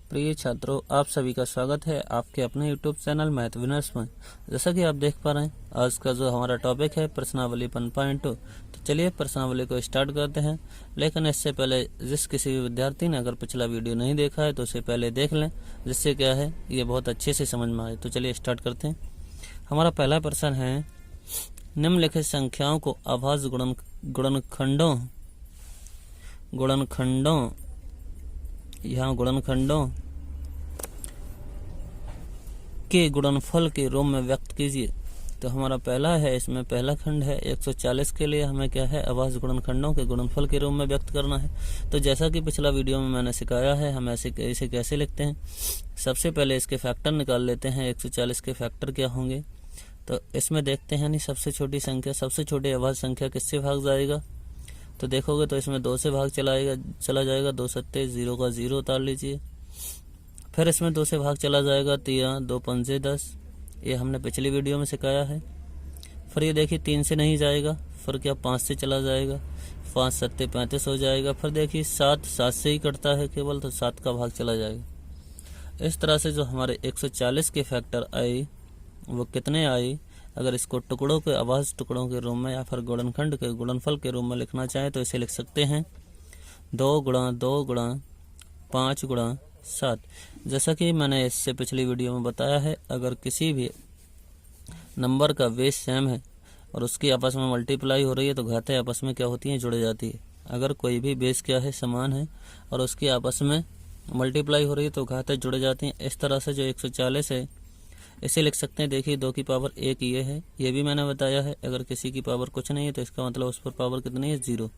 प्रिय छात्रों, आप सभी का स्वागत है आपके अपने YouTube चैनल मैथ विनर्स में। जैसा कि आप देख पा रहे हैं, आज का जो हमारा टॉपिक है प्रश्नावली 1.2। तो चलिए प्रश्नावली को स्टार्ट करते हैं। लेकिन इससे पहले जिस किसी भी विद्यार्थी ने अगर पिछला वीडियो नहीं देखा है तो उसे पहले देख लें, जिससे क्या है ये बहुत अच्छे से समझ में आए। तो चलिए स्टार्ट करते हैं। हमारा पहला प्रश्न है, निम्नलिखित संख्याओं को अभाज्य गुणनखंडों के गुणनफल के रूप में व्यक्त कीजिए। तो हमारा पहला है, इसमें पहला खंड है 140 के लिए हमें क्या है, अभाज्य गुणनखंडों के गुणनफल के रूप में व्यक्त करना है। तो जैसा कि पिछला वीडियो में मैंने सिखाया है, हम इसे कैसे लिखते हैं। सबसे पहले इसके फैक्टर निकाल लेते हैं। 140 के फैक्टर क्या होंगे, तो इसमें देखते हैं नहीं, सबसे छोटी संख्या, सबसे छोटी अभाज्य संख्या किससे भाग जाएगा। तो देखोगे तो इसमें 2 से भाग चला जाएगा। 2 सत्ते 0 का 0 उतार लीजिए। फिर इसमें 2 से भाग चला जाएगा 13, 2 पंजे 10, ये हमने पिछली वीडियो में सिखाया है। फिर ये देखिए 3 से नहीं जाएगा, फिर क्या 5 से चला जाएगा, 5 सत्ते 35 हो जाएगा। फिर देखिए 7 से ही कटता है केवल, तो 7 का भाग चला जाएगा। इस तरह से जो हमारे 140 के फैक्टर आए वो कितने आए। अगर इसको टुकड़ों के अभाज्य टुकड़ों के रूप में या फिर गुणनखंड के गुणनफल के रूप में लिखना चाहें तो इसे लिख सकते हैं 2 गुणा 2 गुणा 5 गुणा 7। जैसा कि मैंने इससे पिछली वीडियो में बताया है, अगर किसी भी नंबर का बेस सेम है और उसकी आपस में मल्टीप्लाई हो रही है तो घातें आपस में क्या होती हैं, जुड़ जाती है। अगर कोई भी बेस क्या है, समान है और उसकी आपस में मल्टीप्लाई हो रही है तो घातें जुड़ जाती हैं। इस तरह से जो 140 है इसे लिख सकते हैं। देखिए 2 की पावर 1 ये भी मैंने बताया है। अगर किसी की पावर कुछ नहीं है तो इसका मतलब उस पर पावर कितनी है, 0।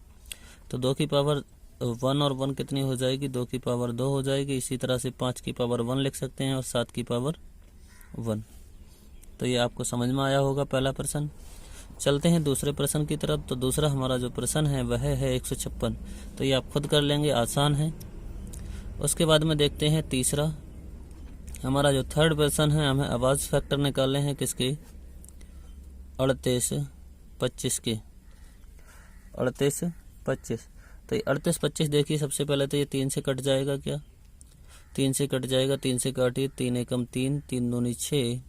तो 2 की पावर 1 और 1 कितनी हो जाएगी, 2 की पावर 2 हो जाएगी। इसी तरह से 5 की पावर 1 लिख सकते हैं और 7 की पावर 1। तो ये आपको समझ में आया होगा पहला प्रश्न। चलते हैं दूसरे प्रश्न की तरफ। तो दूसरा हमारा जो प्रश्न है वह है 156। तो ये आप खुद कर लेंगे, आसान है। उसके बाद में देखते हैं तीसरा, हमारा जो थर्ड प्रश्न है, हमें अभाज्य फैक्टर निकालने हैं किसके, 38 25 के। 38 25, तो ये 38 25 देखिए सबसे पहले तो ये 3 से कट जाएगा। क्या 3 से कट जाएगा, 3 से काटिए, 3 एकम 3, 3 दूनी 6,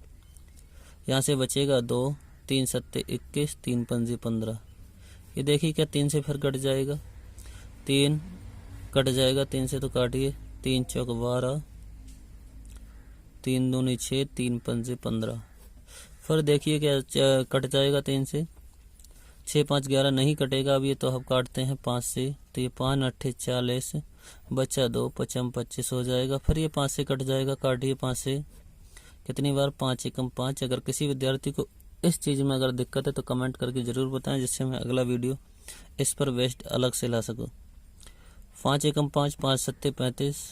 यहाँ से बचेगा 2, 3 सत्ते 21, 3 पंजे 15। ये देखिए क्या 3 से फिर कट जाएगा, 3 कट जाएगा, 3 से तो काटिए, 3 चौक 12, 3 दूनी 6, 3 पंजे 15। फिर देखिए क्या कट जाएगा 3 से, 6 5 11 नहीं कटेगा अब ये, तो हम काटते हैं 5 से। तो ये 5 8 40, बचा 2, 5 25 हो जाएगा। फिर ये 5 से कट जाएगा, काटिए 5 से कितनी बार, 5 एकम 5। अगर किसी विद्यार्थी को इस चीज़ में अगर दिक्कत है तो कमेंट करके ज़रूर बताएं, जिससे मैं अगला वीडियो इस पर वेस्ट अलग से ला सकूँ। 5 एकम 5, 5 सत्ते 35।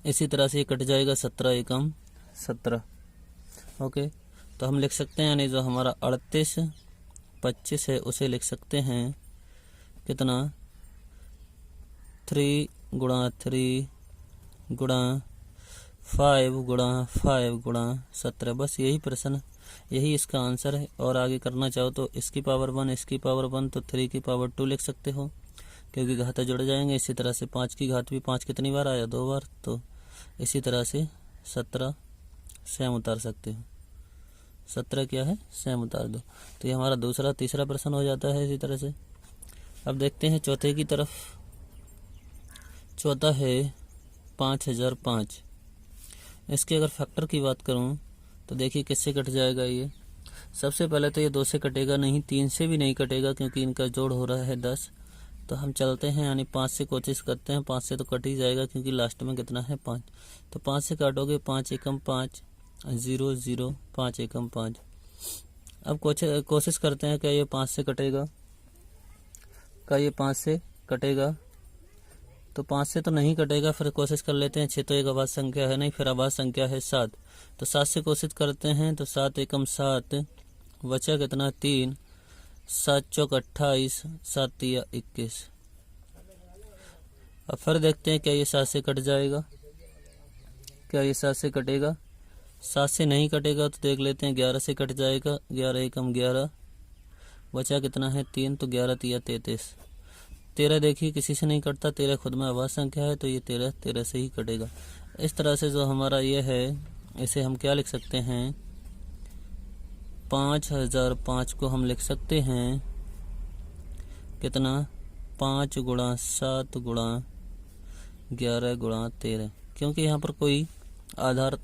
इसी तरह से ये कट जाएगा 17 एकम 17। ओके, तो हम लिख सकते हैं, यानी जो हमारा 38 25 है उसे लिख सकते हैं कितना, 3 गुणा 3 गुणा 5 गुणा 5 गुणा 17। बस यही प्रश्न, यही इसका आंसर है। और आगे करना चाहो तो इसकी पावर 1, इसकी पावर 1, तो 3 की पावर 2 लिख सकते हो, क्योंकि घातें जुड़ जाएंगे। इसी तरह से 5 की घात भी 5 कितनी बार आया, 2 बार। तो इसी तरह से 17 सेम उतार सकते हो, 17 क्या है, सेम उतार दो। तो ये हमारा तीसरा प्रश्न हो जाता है इसी तरह से। अब देखते हैं चौथे की तरफ। चौथा है 5005। इसके अगर फैक्टर की बात करूं तो देखिए किससे कट जाएगा ये। सबसे पहले तो ये 2 से कटेगा नहीं, 3 से भी नहीं कटेगा, क्योंकि इनका जोड़ हो रहा है 10। तो हम चलते हैं, यानी 5 से कोशिश करते हैं। 5 से तो कट ही जाएगा, क्योंकि लास्ट में कितना है 5। तो 5 से काटोगे, 5 एकम 5, 0 0, 5 एकम 5। अब कोशिश करते हैं, क्या ये 5 से कटेगा, क्या ये 5 से कटेगा। तो 5 से तो नहीं कटेगा, फिर कोशिश कर लेते हैं। 6 तो एक अभाज्य संख्या है नहीं, फिर अभाज्य संख्या है 7। तो 7 से कोशिश करते हैं, तो 7 एकम 7, बचा कितना 3, 7 चौक 28, 7 तिया 21। अब फिर देखते हैं क्या ये 7 से कट जाएगा, क्या ये 7 से कटेगा। 7 से नहीं कटेगा, तो देख लेते हैं 11 से कट जाएगा, 11 एकम 11, बचा कितना है 3, तो 11 तिया 33। 13 देखिए किसी से नहीं कटता, 13 खुद में अभाज्य संख्या है तो ये 13 से ही कटेगा। इस तरह से जो हमारा ये है इसे हम क्या लिख सकते हैं, 5005 को हम लिख सकते हैं कितना, 5 गुणा 7 गुणा 11 गुणा 13, क्योंकि यहाँ पर कोई आधार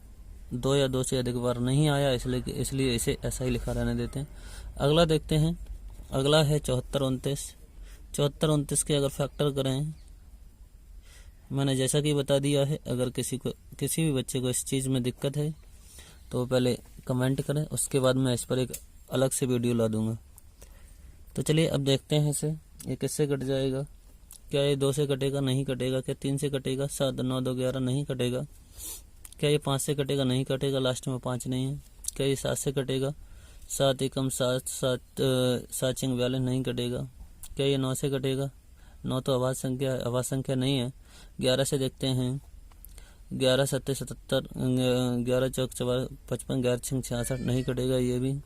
2 या 2 से अधिक बार नहीं आया, इसलिए इसे ऐसा ही लिखा रहने देते हैं। अगला देखते हैं, अगला है 74 29 के अगर फैक्टर करें, मैंने जैसा कि बता दिया है, अगर किसी भी बच्चे को इस चीज़ में दिक्कत है तो पहले कमेंट करें, उसके बाद मैं इस पर एक अलग से वीडियो ला दूंगा। तो चलिए अब देखते हैं इसे, ये किससे कट जाएगा, क्या ये 2 से कटेगा, नहीं कटेगा, क्या 3 से कटेगा, 7 9 2 11 नहीं कटेगा, क्या ये 5 से कटेगा, नहीं कटेगा, लास्ट में 5 नहीं है, क्या ये 7 से कटेगा, 7 एकम 7 7 7 चिंग 42 नहीं कटेगा, क्या ये 9 से कटेगा, 9 तो अभाज्य संख्या है, अभाज्य संख्या नहीं है। 11 से देखते हैं, 11 7 77 11 चौक 55 11 छिंग 66 नहीं कटेगा ये भी।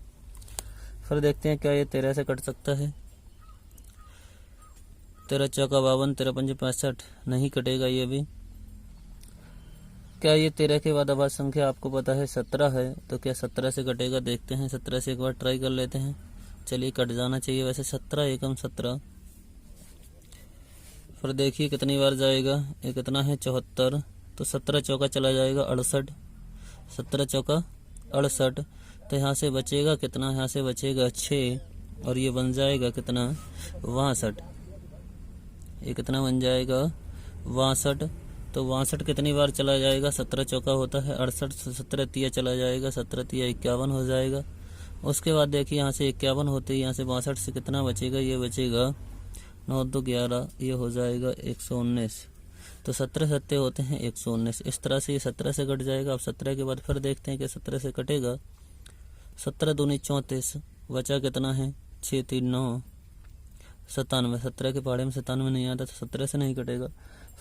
फिर देखते हैं क्या ये 13 से कट सकता है, 13 चौका 52 13 पंजे 65 नहीं कटेगा ये भी। क्या ये 13 के बाद अभाज्य संख्या आपको पता है 17 है, तो क्या 17 से कटेगा, देखते हैं 17 से एक बार ट्राई कर लेते हैं। चलिए कट जाना चाहिए वैसे, 17 एकम 17। फिर देखिए कितनी बार जाएगा, ये कितना है 74, तो 17 चौका चला जाएगा 68, 17 चौका 68, तो यहाँ से बचेगा कितना, यहाँ से बचेगा 6 और ये बन जाएगा कितना 62, ये कितना बन जाएगा 62, तो 62 कितनी बार चला जाएगा, 17 चौका होता है 68, 17 तिया चला जाएगा, 17 तिया 51 हो जाएगा। उसके बाद देखिए यहाँ से 51 होते ही यहाँ से 62 से कितना बचेगा, ये बचेगा 9 2 11, ये हो जाएगा 119, तो 17 सत्ते होते हैं 119। इस तरह से ये 17 से कट जाएगा। अब 17 के बाद फिर देखते हैं कि 17 से कटेगा, 17 दूनी 34, बचा कितना है 6 3 9 97, 17 के पहाड़े में 97 नहीं आता तो 17 से नहीं कटेगा।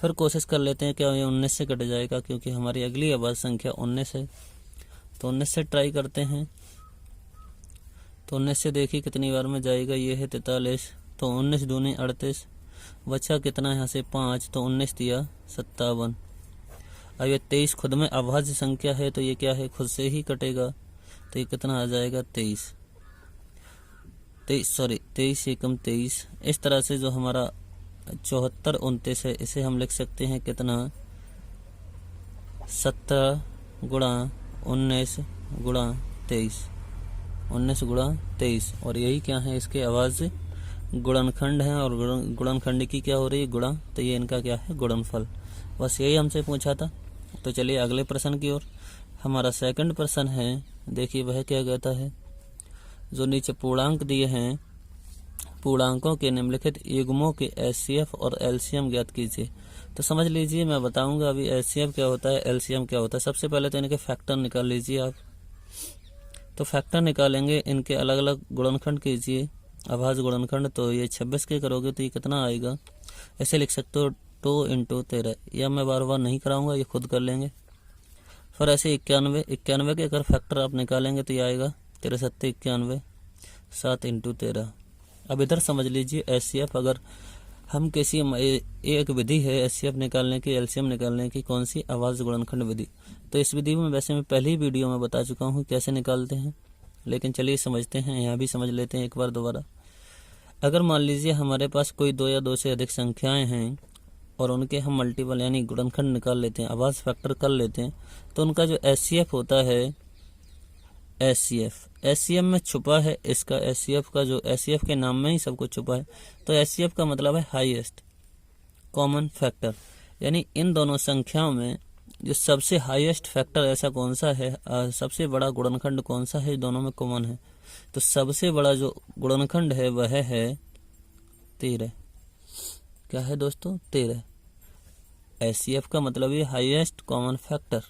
फिर कोशिश कर लेते हैं क्या ये 19 से कट जाएगा, क्योंकि हमारी अगली अभाज्य संख्या 19 है, तो 19 से ट्राई करते हैं। तो 19 से देखिए कितनी बार में जाएगा, ये है 43, तो 19 दूनी 38, बचा कितना यहाँ से 5, तो 19 दिया 57। अब ये 23 खुद में अभाज्य संख्या है तो ये क्या है, खुद से ही कटेगा, तो ये कितना आ जाएगा 23 एकम 23। इस तरह से जो हमारा 74 29 है इसे हम लिख सकते हैं कितना, 17 गुणा 19 गुणा 23, 19 गुणा 23, और यही क्या है, इसके अभाज्य गुणनखंड है, और गुणनखंड की क्या हो रही है, गुणा, तो ये इनका क्या है, गुणनफल। बस यही हमसे पूछा था। तो चलिए अगले प्रश्न की ओर। हमारा सेकंड प्रश्न है, देखिए वह क्या कहता है, जो नीचे पूर्णांक दिए हैं, पूर्णांकों के निम्नलिखित युग्मों के एचसीएफ और एलसीएम ज्ञात कीजिए। तो समझ लीजिए, मैं बताऊंगा अभी एचसीएफ क्या होता है, एलसीएम क्या होता है। सबसे पहले तो इनके फैक्टर निकाल लीजिए आप। तो फैक्टर निकालेंगे, इनके अलग अलग गुणनखंड कीजिए, अभाज्य गुणनखंड। तो ये 26 के करोगे तो ये कितना आएगा, ऐसे लिख सकते हो 2 × 13, या मैं बार बार नहीं कराऊंगा, ये खुद कर लेंगे। फिर ऐसे 91 के अगर फैक्टर आप निकालेंगे तो ये आएगा 13 7 91, 7 × 13। अब इधर समझ लीजिए एचसीएफ, अगर हम किसी एक विधि है एचसीएफ निकालने की, एलसीएम निकालने की, कौन सी, अभाज्य गुणनखंड विधि। तो इस विधि में वैसे मैं पहली वीडियो में बता चुका हूँ कैसे निकालते हैं, लेकिन चलिए समझते हैं, यहाँ भी समझ लेते हैं एक बार दोबारा। अगर मान लीजिए हमारे पास कोई 2 या 2 से अधिक संख्याएं हैं और उनके हम मल्टीपल यानी गुणनखंड निकाल लेते हैं, अभाज्य फैक्टर कर लेते हैं, तो उनका जो एचसीएफ होता है, एचसीएफ में छुपा है इसका, एचसीएफ का जो एचसीएफ के नाम में ही सब कुछ छुपा है। तो एचसीएफ का मतलब है हाईएस्ट कॉमन फैक्टर, यानी इन दोनों संख्याओं में जो सबसे हाईएस्ट फैक्टर ऐसा कौन सा है, सबसे बड़ा गुणनखंड कौन सा है, दोनों में कॉमन है। तो सबसे बड़ा जो गुणनखंड है वह है 13। क्या है दोस्तों, 13। एचसीएफ का मतलब ये हाईएस्ट कॉमन फैक्टर।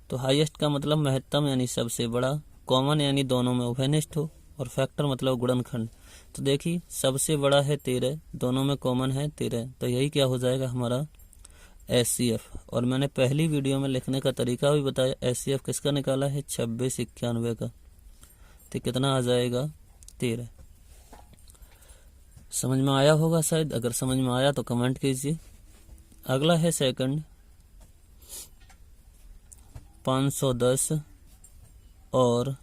तो हाईएस्ट का मतलब महत्तम यानी सबसे बड़ा, कॉमन यानी दोनों में उभयनिष्ठ हो, और फैक्टर मतलब गुणनखंड। तो देखिए सबसे बड़ा है 13, दोनों में कॉमन है 13, तो यही क्या हो जाएगा हमारा एचसीएफ। और मैंने पहली वीडियो में लिखने का तरीका भी बताया, एचसीएफ किसका निकाला है, 26 91 का, तो कितना आ जाएगा 13। समझ में आया होगा शायद। अगर समझ में आया तो कमेंट कीजिए। अगला है सेकंड 510 और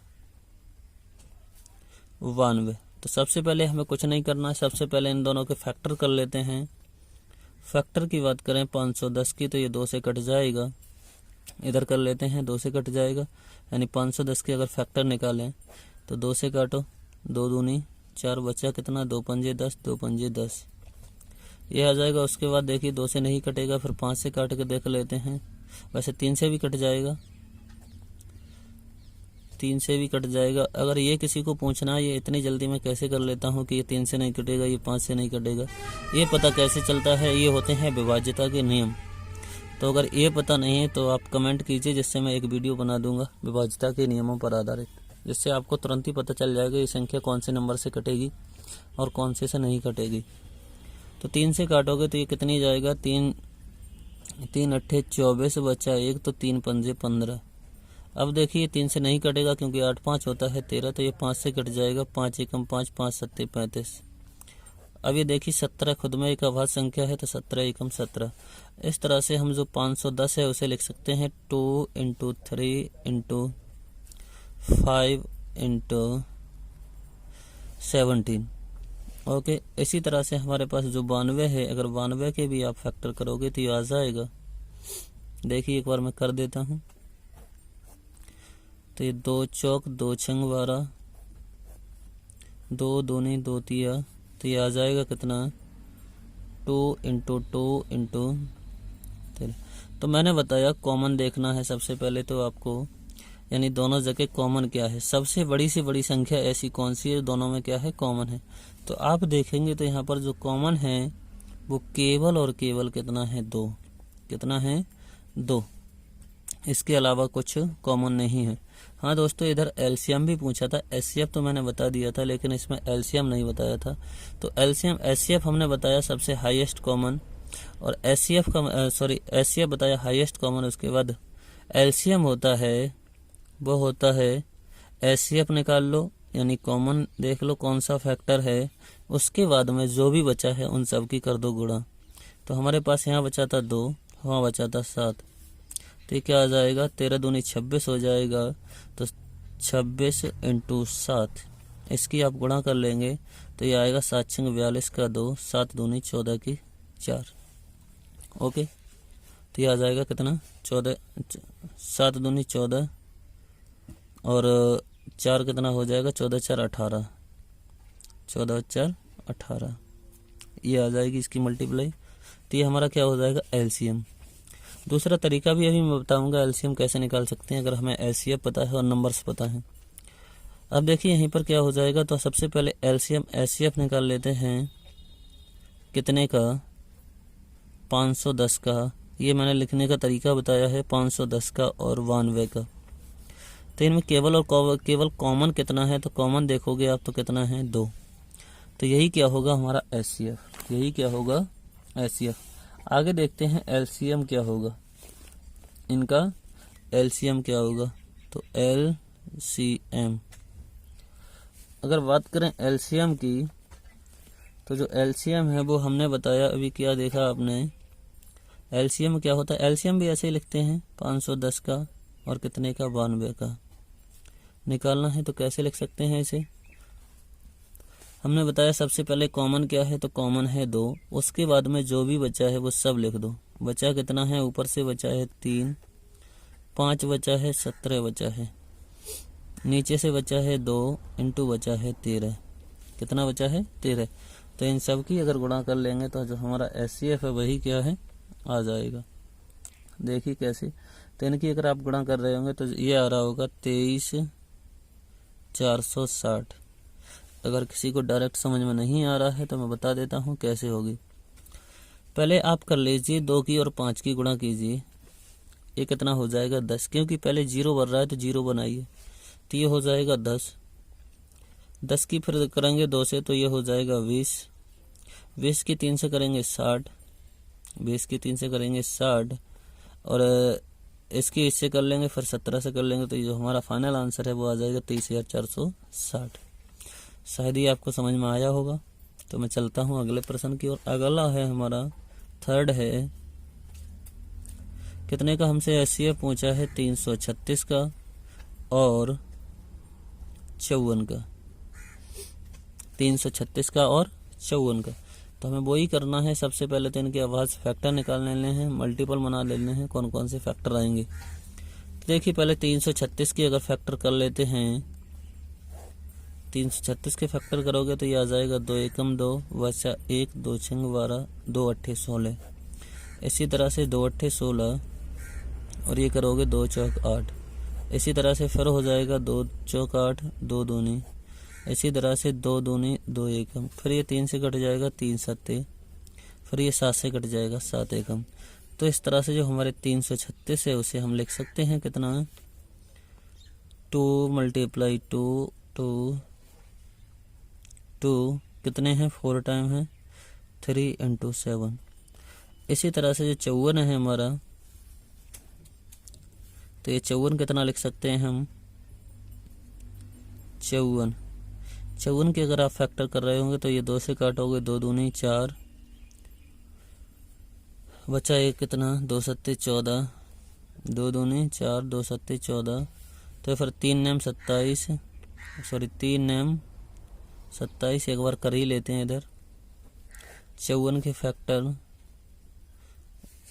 92। तो सबसे पहले हमें कुछ नहीं करना है, सबसे पहले इन दोनों के फैक्टर कर लेते हैं। फैक्टर की बात करें 510 की तो ये 2 से कट जाएगा, इधर कर लेते हैं 2 से कट जाएगा, यानी 510 के अगर फैक्टर निकालें तो 2 से काटो, 2 दूनी 4, बचा कितना 2 पंजे 10, 2 पंजे 10 ये आ जाएगा। उसके बाद देखिए 2 से नहीं कटेगा, फिर 5 से काट के देख लेते हैं। वैसे 3 से भी कट जाएगा, 3 से भी कट जाएगा। अगर ये किसी को पूछना है ये इतनी जल्दी मैं कैसे कर लेता हूँ कि ये 3 से नहीं कटेगा, ये 5 से नहीं कटेगा, ये पता कैसे चलता है, ये होते हैं विभाज्यता के नियम। तो अगर ये पता नहीं है तो आप कमेंट कीजिए, जिससे मैं एक वीडियो बना दूंगा विभाज्यता के नियमों पर आधारित, जिससे आपको तुरंत ही पता चल जाएगा ये संख्या कौन से नंबर से कटेगी और कौन से नहीं कटेगी। तो 3 से काटोगे तो ये कितनी जाएगा, 3 अट्ठे 24 बचा 1, तो 3 पंजे 15। अब देखिए 3 से नहीं कटेगा क्योंकि 8 5 होता है 13, तो ये 5 से कट जाएगा, 5 एकम 5, 5 सत्ते 35। अब ये देखिए 17 खुद में एक अभाज्य संख्या है तो 17 एकम 17। इस तरह से हम जो 510 है उसे लिख सकते हैं 2 × 3 × 5 × 17। ओके, इसी तरह से हमारे पास जो 92 है, अगर 92 के भी आप फैक्टर करोगे तो ये आ जाएगा। देखिए एक बार मैं कर देता हूँ, तो ये 2 चौक 2 छंग 12, 2 दूनी 2 तिया, तो ये आ जाएगा कितना 2 × 2 × 3। तो मैंने बताया कॉमन देखना है सबसे पहले तो आपको, यानी दोनों जगह कॉमन क्या है, सबसे बड़ी से बड़ी संख्या ऐसी कौन सी है दोनों में क्या है कॉमन है। तो आप देखेंगे तो यहाँ पर जो कॉमन है वो केवल और केवल कितना है 2, कितना है 2, इसके अलावा कुछ कॉमन नहीं है। हाँ दोस्तों, इधर एलसीएम भी पूछा था, एचसीएफ तो मैंने बता दिया था लेकिन इसमें एलसीएम नहीं बताया था। तो एलसीएम एचसीएफ हमने बताया सबसे हाईएस्ट कॉमन, और एचसीएफ का एचसीएफ बताया हाईएस्ट कॉमन। उसके बाद एलसीएम होता है वो होता है एचसीएफ निकाल लो, यानी कॉमन देख लो कौन सा फैक्टर है, उसके बाद में जो भी बचा है उन सब की कर दो गुणा। तो हमारे पास यहाँ बचा था 2, वहाँ बचा था 7, तो क्या आ जाएगा 13 दूनी 26 हो जाएगा। तो 26 × 7 इसकी आप गुणा कर लेंगे तो ये आएगा 7 छंग 42 का 2, 7 दूनी 14 की 4। ओके, तो ये आ जाएगा कितना 14, 7 दूनी 14 और 4 कितना हो जाएगा 14 4 18, 14 4 18 ये आ जाएगी इसकी मल्टीप्लाई। तो ये हमारा क्या हो जाएगा एलसीएम। दूसरा तरीका भी अभी मैं बताऊंगा एलसीएम कैसे निकाल सकते हैं अगर हमें एचसीएफ पता है और नंबर्स पता है। अब देखिए यहीं पर क्या हो जाएगा, तो सबसे पहले एलसीएम एचसीएफ निकाल लेते हैं कितने का 510 का। ये मैंने लिखने का तरीका बताया है 510 का और 92 का। तो इनमें केवल कॉमन कितना है, तो कॉमन देखोगे आप तो कितना है 2। तो यही क्या होगा हमारा एचसीएफ, यही क्या होगा एचसीएफ। आगे देखते हैं एलसीएम क्या होगा, इनका एलसीएम क्या होगा। तो एलसीएम अगर बात करें एलसीएम की, तो जो एलसीएम है वो हमने बताया अभी, क्या देखा आपने एलसीएम क्या होता है। एलसीएम भी ऐसे ही लिखते हैं 510 का और कितने का 92 का। निकालना है तो कैसे लिख सकते हैं इसे, हमने बताया सबसे पहले कॉमन क्या है, तो कॉमन है 2, उसके बाद में जो भी बचा है वो सब लिख दो। बचा कितना है, ऊपर से बचा है 3, 5 बचा है, 17 बचा है, नीचे से बचा है 2 इंटू बचा है 13, कितना बचा है 13। तो इन सब की अगर गुणा कर लेंगे तो जो हमारा एचसीएफ है वही क्या है आ जाएगा। देखिए कैसे, तो इनकी अगर आप गुणा कर रहे होंगे तो ये आ रहा होगा 23,460। अगर किसी को डायरेक्ट समझ में नहीं आ रहा है तो मैं बता देता हूँ कैसे होगी। पहले आप कर लीजिए 2 की और 5 की गुणा कीजिए, ये कितना हो जाएगा 10, क्योंकि पहले 0 बन रहा है तो 0 बनाइए, तो ये हो जाएगा 10। 10 की फिर करेंगे 2 से तो ये हो जाएगा 20। 20 की 3 से करेंगे 60, 20 की 3 से करेंगे 60 और इसकी इससे कर लेंगे, फिर 17 से कर लेंगे, तो ये जो हमारा फाइनल आंसर है वो आ जाएगा 23,460। शायद ही आपको समझ में आया होगा। तो मैं चलता हूँ अगले प्रश्न की ओर। अगला है हमारा थर्ड है, कितने का हमसे एचसीएफ पूछा है, 336 का और 54 का, 336 का और 54 का। तो हमें वही करना है। सबसे पहले तो इनके आवाज़ फैक्टर निकाल लेने हैं, मल्टीपल बना लेने हैं, कौन कौन से फैक्टर आएंगे। तो देखिए पहले 336 की अगर फैक्टर कर लेते हैं, 336 के फैक्टर करोगे तो ये आ जाएगा 2 एकम 2 बचा 1, 2 छंग 12, 2 अट्ठे 16। इसी तरह से 2 अट्ठे 16 और ये करोगे 2 चौक 8। इसी तरह से फिर हो जाएगा 2 चौक 8, 2 दूनी। इसी तरह से 2 दूनी 2 एकम, फिर ये 3 से कट जाएगा 3 सत्ते, फिर ये 7 से कट जाएगा 7 एकम। तो इस तरह से जो हमारे 336 है उसे हम लिख सकते हैं कितना, 2 × 2 2 2 कितने हैं, 4 टाइम है, 3 × 7। इसी तरह से जो 54 है हमारा, तो ये 54 कितना लिख सकते हैं हम, 54 के अगर आप फैक्टर कर रहे होंगे तो ये 2 से काटोगे, 2 दूनी 4 बचा एक कितना, 2 सत्ते 14, 2 दूनी 4, 2 सत्ते 14। तो फिर 3 नेम 27, सॉरी 3 नेम 27 एक बार कर ही लेते हैं इधर। 54 के फैक्टर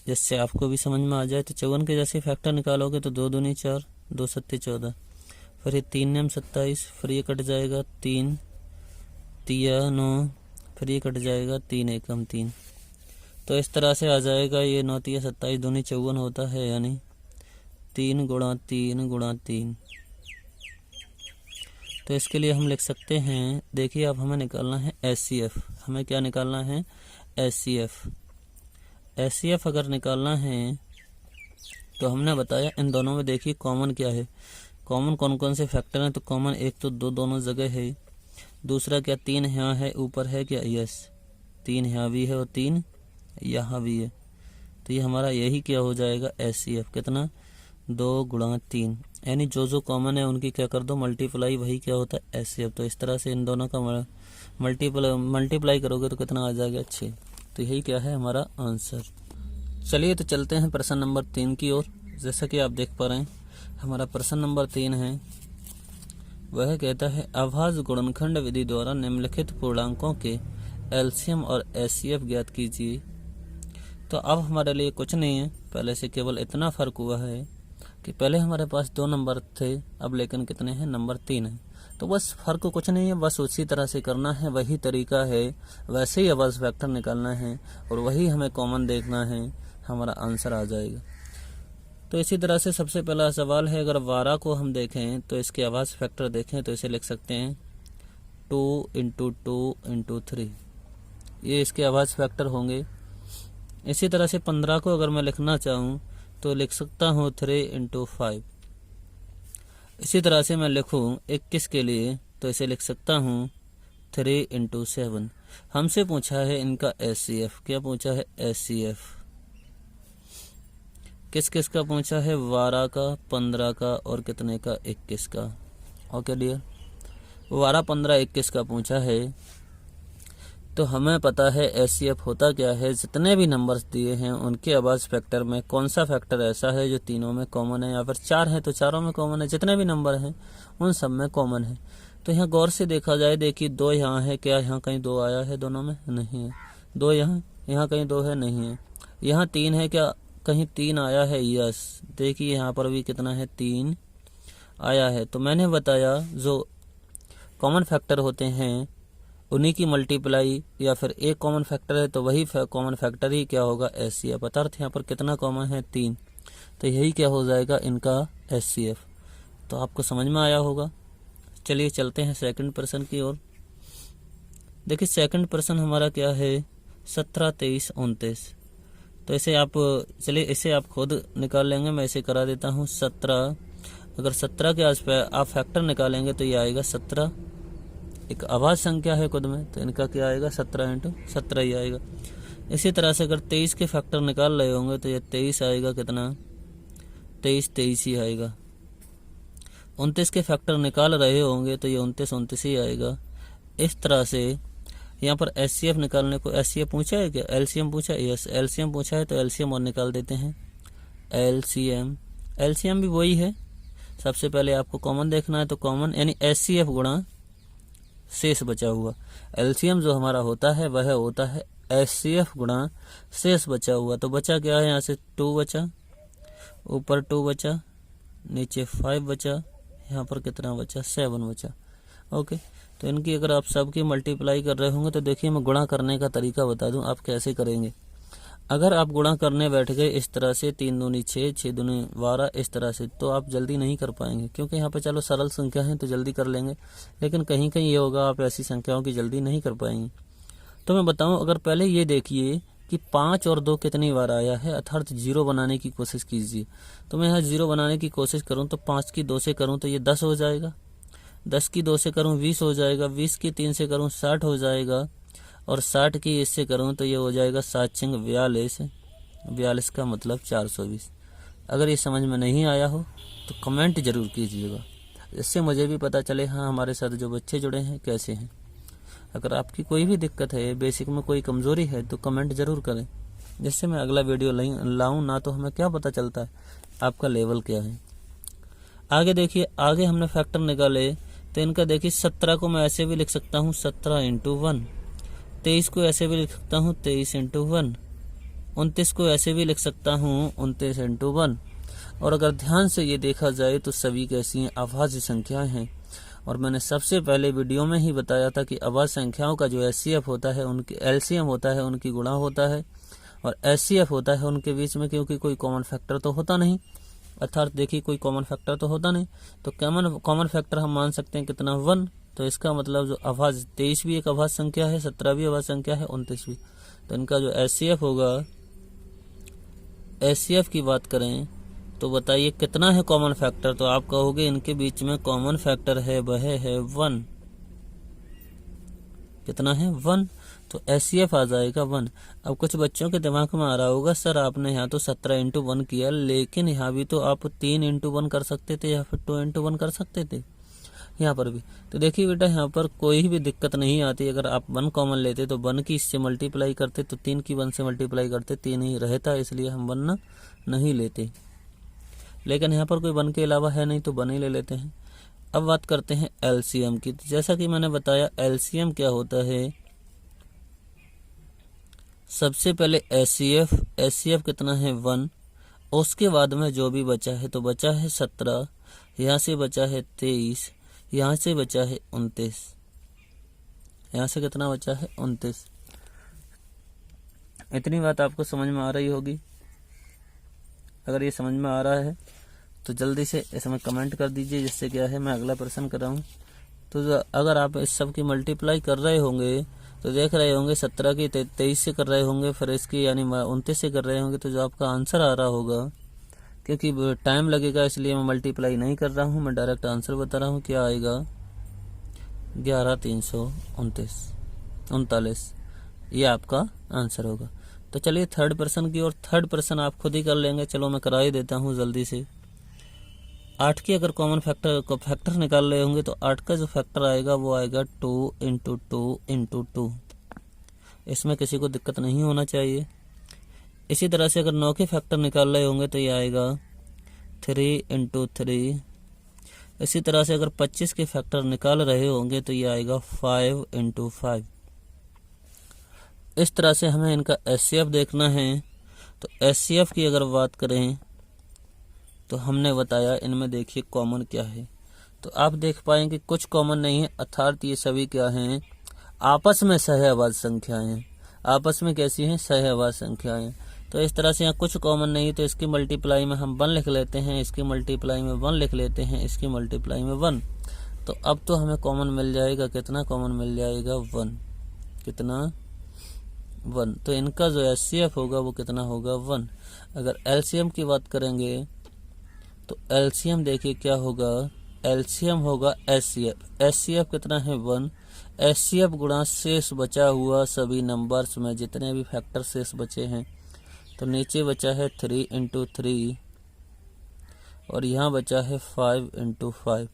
जिससे आपको भी समझ में आ जाए, तो 54 के जैसे फैक्टर निकालोगे तो 2 दूनी 4, 2 सत्ते 14, फिर ये 3 नेम 27, फिर ये कट जाएगा 3 तिया 9, फिर ये कट जाएगा 3 एकम 3। तो इस तरह से आ जाएगा ये 9 तिया 27 दूनी 54 होता है, यानी 3 × 3 × 3। तो इसके लिए हम लिख सकते हैं, देखिए अब हमें निकालना है एचसीएफ। हमें क्या निकालना है, एचसीएफ। एचसीएफ अगर निकालना है तो हमने बताया इन दोनों में देखिए कॉमन क्या है, कॉमन कौन कौन से फैक्टर हैं। तो कॉमन एक तो 2 दोनों जगह है, दूसरा क्या 3 यहाँ है ऊपर है क्या, यस 3 यहाँ भी है और 3 यहाँ भी है। तो ये हमारा यही क्या हो जाएगा, एचसीएफ कितना, 2 × 3, यानी जो कॉमन है उनकी क्या कर दो मल्टीप्लाई, वही क्या होता है एचसीएफ। तो इस तरह से इन दोनों का मल्टीप्लाई करोगे तो कितना आ जाएगा, 6। तो यही क्या है हमारा आंसर। चलिए तो चलते हैं प्रश्न नंबर 3 की ओर। जैसा कि आप देख पा रहे हैं हमारा प्रश्न नंबर 3 है, वह कहता है अभाज्य गुणनखंड विधि द्वारा निम्नलिखित पूर्णांकों के एलसीएम और एचसीएफ ज्ञात कीजिए। तो अब हमारे लिए कुछ नहीं है, पहले से केवल इतना फर्क हुआ है कि पहले हमारे पास 2 नंबर थे, अब लेकिन कितने हैं, नंबर 3 है। तो बस फर्क कुछ नहीं है, बस उसी तरह से करना है, वही तरीका है, वैसे ही आवाज़ फैक्टर निकालना है और वही हमें कॉमन देखना है, हमारा आंसर आ जाएगा। तो इसी तरह से सबसे पहला सवाल है, अगर 12 को हम देखें तो इसके आवाज़ फैक्टर देखें तो इसे लिख सकते हैं 2 × 2 × 3, ये इसके आवाज़ फैक्टर होंगे। इसी तरह से 15 को अगर मैं लिखना चाहूँ तो लिख सकता हूँ 3 × 5। इसी तरह से मैं लिखूँ 21 के लिए तो इसे लिख सकता हूँ 3 × 7। हमसे पूछा है इनका एचसीएफ, क्या पूछा है, एचसीएफ किस किस का पूछा है, 12 का, 15 का और कितने का, 21 का। ओके डियर, 12, 15, 21 का पूछा है। तो हमें पता है एचसीएफ होता क्या है, जितने भी नंबर्स दिए हैं उनके आवाज़ फैक्टर में कौन सा फैक्टर ऐसा है जो तीनों में कॉमन है, या फिर 4 है तो चारों में कॉमन है, जितने भी नंबर हैं उन सब में कॉमन है। तो यहाँ गौर से देखा जाए, देखिए 2 यहाँ है, क्या यहाँ कहीं 2 आया है दोनों में, नहीं है। 2 यहाँ कहीं 2 है, नहीं है। यहाँ 3 है, क्या कहीं 3 आया है, यस। देखिए यहाँ पर भी कितना है, 3 आया है। तो मैंने बताया जो कॉमन फैक्टर होते हैं उन्हीं की मल्टीप्लाई, या फिर एक कॉमन फैक्टर है तो वही कॉमन फैक्टर ही क्या होगा, एचसीएफ। अर्थात यहाँ पर कितना कॉमन है, 3। तो यही क्या हो जाएगा इनका एचसीएफ। तो आपको समझ में आया होगा। चलिए चलते हैं सेकंड प्रश्न की ओर। देखिए सेकंड प्रश्न हमारा क्या है, 17, 23, 29। तो इसे आप चलिए इसे आप खुद निकाल लेंगे, मैं इसे करा देता हूँ। 17, अगर 17 के आसपास आप फैक्टर निकालेंगे तो ये आएगा 17, एक आवाज़ संख्या है खुद में, तो इनका क्या आएगा, 17 × 17 ही आएगा। इसी तरह से अगर 23 के फैक्टर निकाल रहे होंगे तो ये 23 आएगा, कितना, 23 ही आएगा। 29 के फैक्टर निकाल रहे होंगे तो ये 29 ही आएगा। इस तरह से यहाँ पर HCF निकालने को HCF पूछा है क्या, LCM पूछा है, यस LCM पूछा है, तो LCM और निकाल देते हैं। LCM भी वही है, सबसे पहले आपको कॉमन देखना है, तो कॉमन यानी HCF गुणा शेष बचा हुआ। LCM जो हमारा होता है वह होता है HCF गुणा शेष बचा हुआ। तो बचा क्या है, यहाँ से 2 बचा, ऊपर 2 बचा, नीचे 5 बचा, यहाँ पर कितना बचा, 7 बचा। ओके, तो इनकी अगर आप सबकी मल्टीप्लाई कर रहे होंगे तो देखिए मैं गुणा करने का तरीका बता दूं आप कैसे करेंगे। अगर आप गुणा करने बैठ गए इस तरह से 3 दूनी 6, 6 दूनी 12 इस तरह से, तो आप जल्दी नहीं कर पाएंगे, क्योंकि यहाँ पे चलो सरल संख्या है तो जल्दी कर लेंगे, लेकिन कहीं कहीं ये होगा आप ऐसी संख्याओं की जल्दी नहीं कर पाएंगे। तो मैं बताऊं, अगर पहले ये देखिए कि 5 और 2 कितनी बार आया है, अर्थात 0 बनाने की कोशिश कीजिए। तो मैं यहाँ 0 बनाने की कोशिश करूँ तो 5 की 2 से करूँ तो ये 10 हो जाएगा, 10 की 2 से करूँ 20 हो जाएगा, 20 की 3 से करूँ 60 हो जाएगा, और 60 की इससे करूँ तो ये हो जाएगा 7 छिंग 42, 42 का मतलब 420। अगर ये समझ में नहीं आया हो तो कमेंट जरूर कीजिएगा, इससे मुझे भी पता चले हाँ हमारे साथ जो बच्चे जुड़े हैं कैसे हैं। अगर आपकी कोई भी दिक्कत है, बेसिक में कोई कमज़ोरी है, तो कमेंट ज़रूर करें, जिससे मैं अगला वीडियो लाऊं ना, तो हमें क्या पता चलता है आपका लेवल क्या है। आगे देखिए, आगे हमने फैक्टर निकाले, तो इनका देखिए 17 को मैं ऐसे भी लिख सकता हूँ 17 × 1, 23 को ऐसे भी लिख सकता हूँ 23 × 1, 29 को ऐसे भी लिख सकता हूँ 29 × 1। और अगर ध्यान से ये देखा जाए तो सभी कैसी हैं, अभाज्य संख्याएं हैं। और मैंने सबसे पहले वीडियो में ही बताया था कि अभाज्य संख्याओं का जो HCF होता है, उनकी LCM होता है, उनकी गुणा होता है, और HCF होता है उनके बीच में, क्योंकि कोई कॉमन फैक्टर तो होता नहीं, अर्थात देखिए कोई कॉमन फैक्टर तो होता नहीं, तो कॉमन फैक्टर हम मान सकते हैं कितना, 1। तो इसका मतलब जो अभाज्य 23 भी एक अभाज्य संख्या है, 17 भी अभाज्य संख्या है, 29 भी। तो इनका जो HCF होगा, HCF की बात करें तो बताइए कितना है कॉमन फैक्टर, तो आप कहोगे इनके बीच में कॉमन फैक्टर है वह है 1। कितना है, 1, तो HCF आ जाएगा 1। अब कुछ बच्चों के दिमाग में आ रहा होगा सर आपने यहाँ तो 17 × 1 किया, लेकिन यहाँ भी तो आप 3 × 1 कर सकते थे या फिर 2 × 1 कर सकते थे यहाँ पर भी। तो देखिए बेटा, यहाँ पर कोई भी दिक्कत नहीं आती। अगर आप 1 कॉमन लेते तो 1 की इससे मल्टीप्लाई करते, तो 3 की 1 से मल्टीप्लाई करते, 3 ही रहता, इसलिए हम 1 नहीं लेते। लेकिन यहाँ पर कोई 1 के अलावा है नहीं तो 1 ही ले लेते हैं। अब बात करते हैं LCM की। तो जैसा कि मैंने बताया LCM क्या होता है, सबसे पहले HCF कितना है, 1। उसके बाद में जो भी बचा है, तो बचा है 17, यहाँ से बचा है 23, यहाँ से बचा है 29, यहाँ से कितना बचा है 29। इतनी बात आपको समझ में आ रही होगी। अगर ये समझ में आ रहा है तो जल्दी से इसमें कमेंट कर दीजिए, जिससे क्या है मैं अगला प्रश्न कराऊं। तो अगर आप इस सब की मल्टीप्लाई कर रहे होंगे तो देख रहे होंगे 17 की 23 से कर रहे होंगे, फिर इसकी यानी 29 से कर रहे होंगे, तो जो आपका आंसर आ रहा होगा, क्योंकि टाइम लगेगा इसलिए मैं मल्टीप्लाई नहीं कर रहा हूँ, मैं डायरेक्ट आंसर बता रहा हूँ, क्या आएगा 11,339, ये आपका आंसर होगा। तो चलिए थर्ड पर्सन की, और थर्ड पर्सन आप खुद ही कर लेंगे, चलो मैं करा ही देता हूँ जल्दी से। 8 की अगर कॉमन फैक्टर निकाल रहे होंगे तो 8 का जो फैक्टर आएगा वो आएगा 2 × 2 × 2। इसमें किसी को दिक्कत नहीं होना चाहिए। इसी तरह से अगर 9 के फैक्टर निकाल रहे होंगे तो ये आएगा 3 × 3। इसी तरह से अगर 25 के फैक्टर निकाल रहे होंगे तो ये आएगा 5 × 5। इस तरह से हमें इनका HCF देखना है। तो HCF की अगर बात करें तो हमने बताया इनमें देखिए कॉमन क्या है, तो आप देख पाएंगे कुछ कॉमन नहीं है, अर्थात ये सभी क्या हैं, आपस में सहअभाज्य संख्याएं हैं। आपस में कैसी हैं, सहअभाज्य संख्याएं। तो इस तरह से यहाँ कुछ कॉमन नहीं है, तो इसकी मल्टीप्लाई में हम 1 लिख लेते हैं, इसकी मल्टीप्लाई में 1 लिख लेते हैं, इसकी मल्टीप्लाई में 1। तो अब तो हमें कॉमन मिल जाएगा, कितना कॉमन मिल जाएगा, 1। कितना, 1। तो इनका जो HCF होगा वो कितना होगा, 1। अगर LCM की बात करेंगे तो LCM देखिए क्या होगा, LCM होगा HCF कितना है, 1। HCF गुणा शेष बचा हुआ सभी नंबर्स में जितने भी फैक्टर शेष बचे हैं, तो नीचे बचा है 3 × 3 और यहाँ बचा है 5 × 5।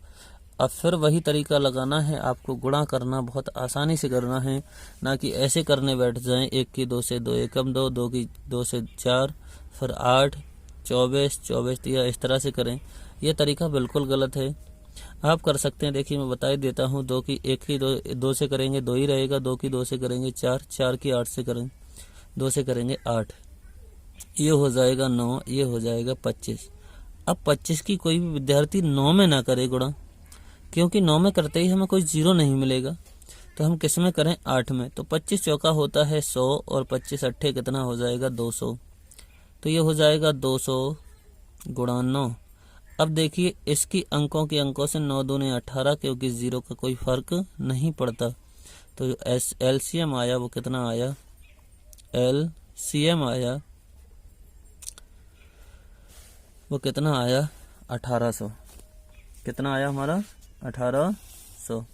अब फिर वही तरीका लगाना है, आपको गुणा करना बहुत आसानी से करना है, ना कि ऐसे करने बैठ जाएं 1 की 2 से 2 एकम 2, 2 की 2 से 4, फिर 8, 24, 24 दिया, इस तरह से करें। यह तरीका बिल्कुल गलत है। आप कर सकते हैं, देखिए मैं बता ही देता हूँ। 2 की 1 की 2 से करेंगे 2 ही रहेगा, 2 की 2 से करेंगे 4, 4 की 8 से करेंगे 2 से करेंगे 8, ये हो जाएगा 9, ये हो जाएगा 25। अब 25 की कोई भी विद्यार्थी 9 में ना करे गुणा, क्योंकि 9 में करते ही हमें कोई 0 नहीं मिलेगा, तो हम किस में करें? 8 में। तो 25 चौका होता है 100 और 25 अट्ठे कितना हो जाएगा? 200। तो ये हो जाएगा 200 गुणा 9। अब देखिए इसकी अंकों से 9 दूने 18, क्योंकि 0 का कोई फर्क नहीं पड़ता। तो एलसीएम आया वो कितना आया? एलसीएम आया वो कितना आया? 1800। कितना आया हमारा? 1800।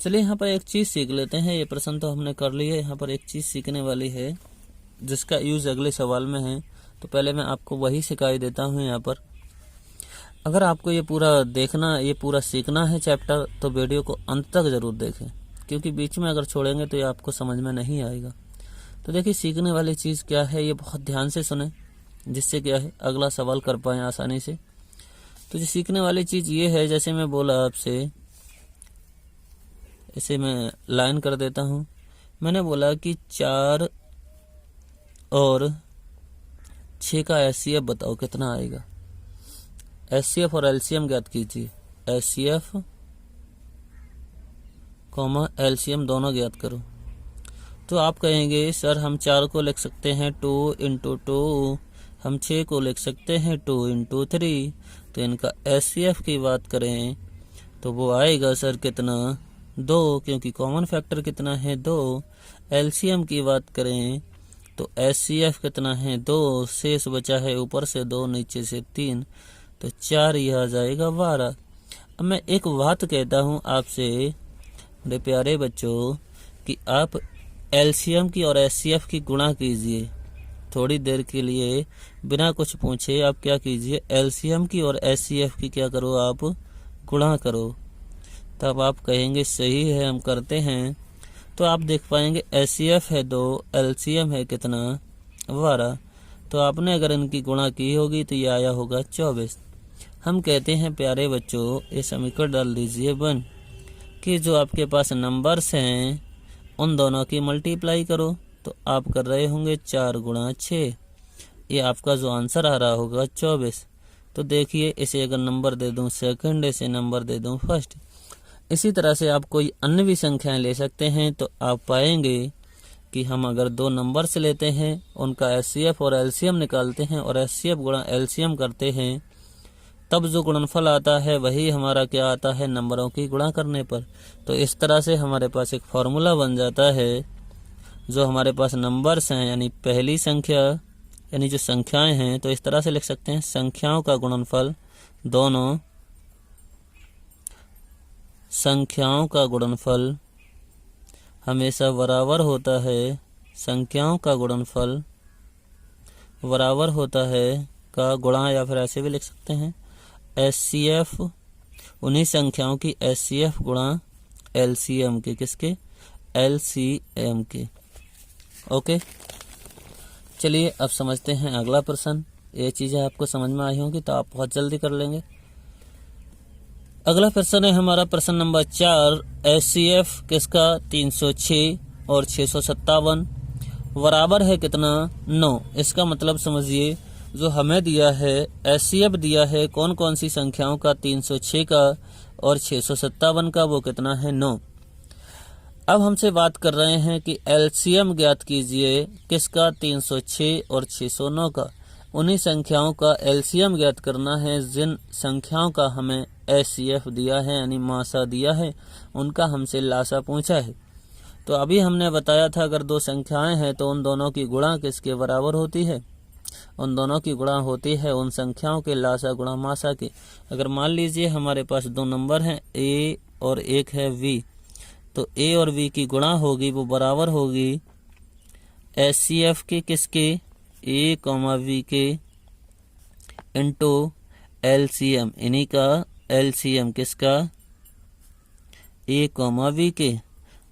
चलिए यहाँ पर एक चीज़ सीख लेते हैं। ये प्रश्न तो हमने कर लिया, यहाँ पर एक चीज़ सीखने वाली है जिसका यूज अगले सवाल में है। तो पहले मैं आपको वही सिखाई देता हूँ। यहाँ पर अगर आपको ये पूरा देखना, ये पूरा सीखना है चैप्टर, तो वीडियो को अंत तक जरूर देखें, क्योंकि बीच में अगर छोड़ेंगे तो ये आपको समझ में नहीं आएगा। तो देखिए सीखने वाली चीज़ क्या है, ये बहुत ध्यान से सुने, जिससे क्या है अगला सवाल कर पाएँ आसानी से। तो जो सीखने वाली चीज़ ये है, जैसे मैं बोला आपसे, इसे मैं लाइन कर देता हूँ। मैंने बोला कि 4 और 6 का एचसीएफ बताओ कितना आएगा। एचसीएफ और एलसीएम ज्ञात कीजिए। एचसीएफ कॉमा एलसीएम दोनों ज्ञात करो। तो आप कहेंगे सर हम 4 को लिख सकते हैं 2 × 2, हम 6 को लिख सकते हैं 2 × 3। तो इनका एचसीएफ की बात करें तो वो आएगा सर कितना? 2, क्योंकि कॉमन फैक्टर कितना है? 2। एलसीएम की बात करें तो एचसीएफ कितना है? 2, शेष बचा है ऊपर से 2 नीचे से 3, तो 4 यह आ जाएगा 12। अब मैं एक बात कहता हूँ आपसे मेरे प्यारे बच्चों, कि आप एलसीएम की और एचसीएफ की गुणा कीजिए। थोड़ी देर के लिए बिना कुछ पूछे आप क्या कीजिए? एलसीएम की और एचसीएफ की क्या करो? आप गुणा करो। तब आप कहेंगे सही है, हम करते हैं। तो आप देख पाएंगे एचसीएफ है 2, एलसीएम है कितना? 12। तो आपने अगर इनकी गुणा की होगी तो ये आया होगा 24। हम कहते हैं प्यारे बच्चों, ये समीकरण डाल दीजिए 1, कि जो आपके पास नंबर्स हैं उन दोनों की मल्टीप्लाई करो। तो आप कर रहे होंगे 4 × 6, ये आपका जो आंसर आ रहा होगा 24। तो देखिए इसे अगर नंबर दे दूं सेकंड, इसे नंबर दे दूं फर्स्ट। इसी तरह से आप कोई अन्य भी संख्याएं ले सकते हैं। तो आप पाएंगे कि हम अगर 2 नंबर से लेते हैं, उनका एचसीएफ और एलसीएम निकालते हैं और एचसीएफ गुणा एलसीएम करते हैं, तब जो गुणनफल आता है वही हमारा क्या आता है? नंबरों की गुणा करने पर। तो इस तरह से हमारे पास एक फॉर्मूला बन जाता है। जो हमारे पास नंबर्स हैं, यानी पहली संख्या, यानी जो संख्याएं हैं, तो इस तरह से लिख सकते हैं संख्याओं का गुणनफल, दोनों संख्याओं का गुणनफल हमेशा बराबर होता है। संख्याओं का गुणनफल बराबर होता है का गुणा, या फिर ऐसे भी लिख सकते हैं एचसीएफ, उन्हीं संख्याओं की एचसीएफ गुणा एलसीएम के, किसके? एलसीएम के। ओके, चलिए अब समझते हैं अगला प्रश्न। ये चीज़ें आपको समझ में आई होंगी तो आप बहुत जल्दी कर लेंगे। अगला प्रश्न है हमारा प्रश्न नंबर 4। एचसीएफ किसका? 306 और 657 बराबर है कितना? 9। इसका मतलब समझिए, जो हमें दिया है एचसीएफ दिया है कौन कौन सी संख्याओं का? 306 का और 657 का, वो कितना है? 9। अब हमसे बात कर रहे हैं कि एलसीएम ज्ञात कीजिए किसका? 306 और 609 का। उन्हीं संख्याओं का एलसीएम ज्ञात करना है जिन संख्याओं का हमें एचसीएफ दिया है, यानी मासा दिया है, उनका हमसे लासा पूछा है। तो अभी हमने बताया था अगर 2 संख्याएं हैं तो उन दोनों की गुणा किसके बराबर होती है? उन दोनों की गुणा होती है उन संख्याओं के लासा गुणा मासा के। अगर मान लीजिए हमारे पास 2 नंबर हैं ए और एक है वी, तो ए और वी की गुणा होगी वो बराबर होगी एचसीएफ के, किसके? ए कॉमा वी के इंटू एलसीएम, इन्हीं का LCM किसका, A, B के।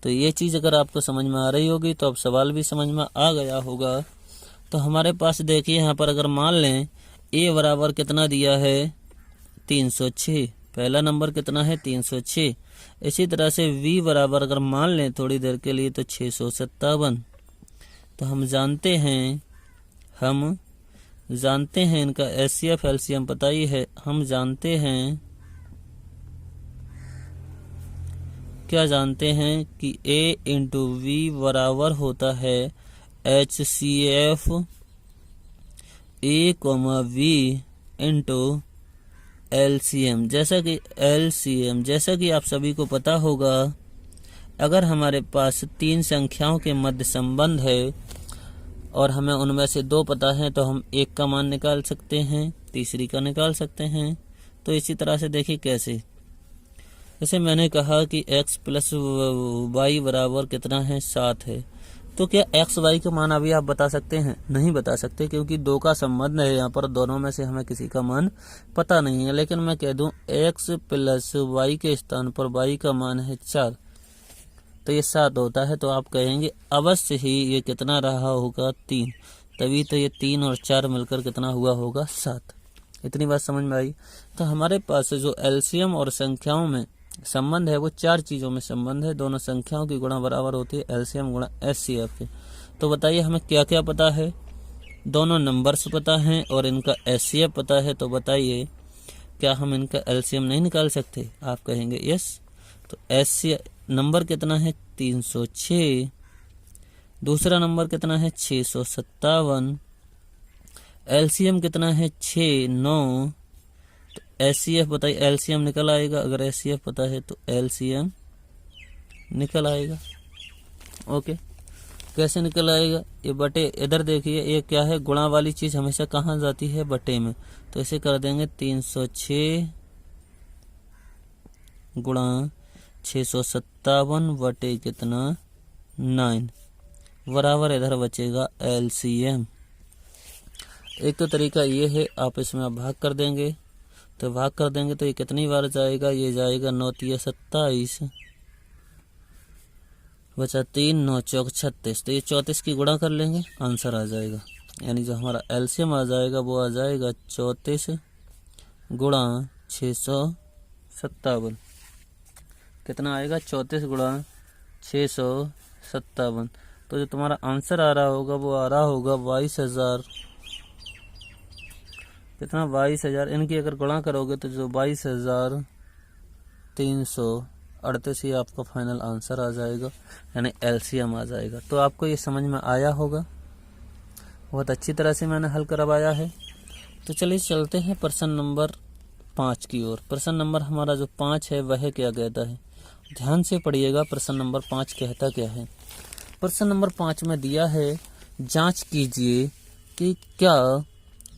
तो ये चीज़ अगर आपको समझ में आ रही होगी तो अब सवाल भी समझ में आ गया होगा। तो हमारे पास देखिए यहाँ पर अगर मान लें A बराबर कितना दिया है 306, पहला नंबर कितना है 306। इसी तरह से V बराबर अगर मान लें थोड़ी देर के लिए तो 657। तो हम जानते हैं इनका HCF LCM पता ही है। हम जानते हैं, क्या जानते हैं कि A इंटू V बराबर होता है HCF A, V into LCM। जैसा कि आप सभी को पता होगा, अगर हमारे पास तीन संख्याओं के मध्य संबंध है और हमें उनमें से दो पता है तो हम एक का मान निकाल सकते हैं, तीसरी का निकाल सकते हैं। तो इसी तरह से देखिए कैसे, जैसे मैंने कहा कि x प्लस वाई बराबर कितना है 7 है। तो क्या x y का मान अभी आप बता सकते हैं? नहीं बता सकते, क्योंकि दो का संबंध है यहाँ पर, दोनों में से हमें किसी का मान पता नहीं है। लेकिन मैं कह दूं x प्लस वाई के स्थान पर y का मान है 4, तो ये 7 होता है। तो आप कहेंगे अवश्य ही ये कितना रहा होगा 3, तभी तो ये 3 और 4 मिलकर कितना हुआ होगा 7। इतनी बात समझ में आई। तो हमारे पास जो एलसीएम और संख्याओं में संबंध है वो चार चीज़ों में संबंध है। दोनों संख्याओं की गुणा बराबर होती है एलसीएम गुणा एचसीएफ के। तो बताइए हमें क्या क्या पता है? दोनों नंबर्स पता हैं और इनका एचसीएफ पता है। तो बताइए क्या हम इनका एलसीएम नहीं निकाल सकते? आप कहेंगे यस। तो एचसीएफ नंबर कितना है 306, दूसरा नंबर कितना है 657, एलसीएम कितना है 6, 9। तो एचसीएफ बताइए, एलसीएम निकल आएगा। अगर एचसीएफ पता है तो एलसीएम निकल आएगा। ओके, कैसे निकल आएगा? ये बटे, इधर देखिए ये क्या है, गुणा वाली चीज हमेशा कहाँ जाती है? बटे में। तो इसे कर देंगे 306 गुणा 657 बटे कितना 9 बराबर इधर बचेगा एलसीएम। एक तो तरीका ये है, आप इसमें आप भाग कर देंगे। तो भाग कर देंगे तो ये कितनी बार जाएगा? ये जाएगा 9 × 27 बचा 3, 9 × 4 = 36। तो ये 34 की गुणा कर लेंगे, आंसर आ जाएगा। यानी जो हमारा एलसीएम आ जाएगा वो आ जाएगा 34 गुणा 657। कितना आएगा? 34 गुणा 657। तो जो तुम्हारा आंसर आ रहा होगा वो आ रहा होगा 22,000। कितना? 22,000। इनकी अगर गुणा करोगे तो जो 22,338 ही आपका फाइनल आंसर आ जाएगा, यानी एलसीएम आ जाएगा। तो आपको ये समझ में आया होगा, बहुत अच्छी तरह से मैंने हल करवाया है। तो चलिए चलते हैं प्रश्न नंबर 5 की ओर। प्रश्न नंबर हमारा जो 5 है वह क्या कहता है? ध्यान से पढ़िएगा, प्रश्न नंबर 5 कहता क्या है। प्रश्न नंबर 5 में दिया है, जांच कीजिए कि क्या